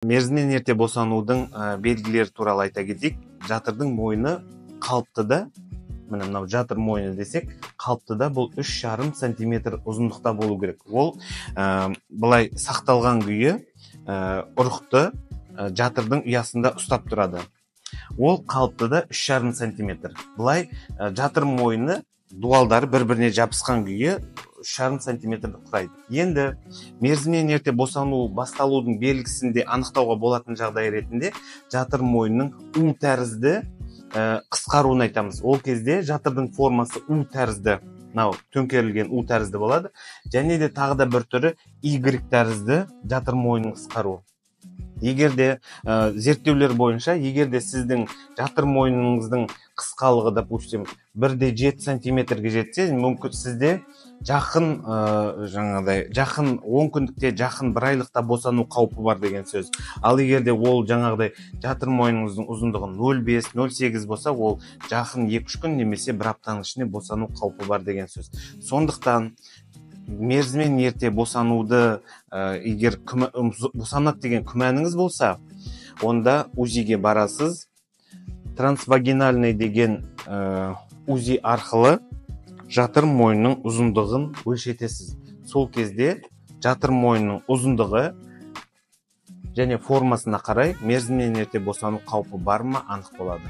Мерзімнен ерте босанудың белгілері туралы айта кетейік. Жатырдың мойны қалыптыда, міне мынау жатыр мойны десек, қалыптыда бұл 3,5 сантиметр ұзындықта болу керек. Ол былай сақталған күйі ұрықты жатырдың ұясында ұстап тұрады. Ол қалыптыда 3,5 сантиметр. Былай жатыр мойны дуалдары бір-біріне жабысқан күйі 3,5 сантиметрді құрайды. Енді мерзімнен ерте босану басталудың белгісінде анықтауға болатын жағдай ретінде жатыр мойнының у тәрізді қысқаруын айтамыз. Ол кезде жатырдың формасы у тәрізді, мынау төңкерілген у тәрізді болады. Және де тағы да бір түрі Y тәрізді жатыр мойнының қысқаруы. Егерде зерттеулер бойынша, егерде сіздің жатыр мойныңыздың қысқалығы, допустим, 1,7 сантиметрге жетсе, мүмкін сізде жақын 10 күндікте, жақын 1 айлықта босану қаупі бар деген сөз. Ал егерде ол жаңағыдай жатыр мойныңыздың ұзындығы 0,5-0,8 болса, ол жақын 2-3 күн немесе 1 аптаның ішінде босану қаупі бар деген сөз. Сондықтан мерзімнен ерте босануды егер босанады деген күмәніңіз болса, онда УЗИге барасыз. Трансвагинальный деген УЗИ арқылы жатыр мойнының ұзындығын өлшетесіз. Сол кезде жатыр мойнының ұзындығы және формасына қарай мерзімнен ерте босану қаупі бар ма анық болады.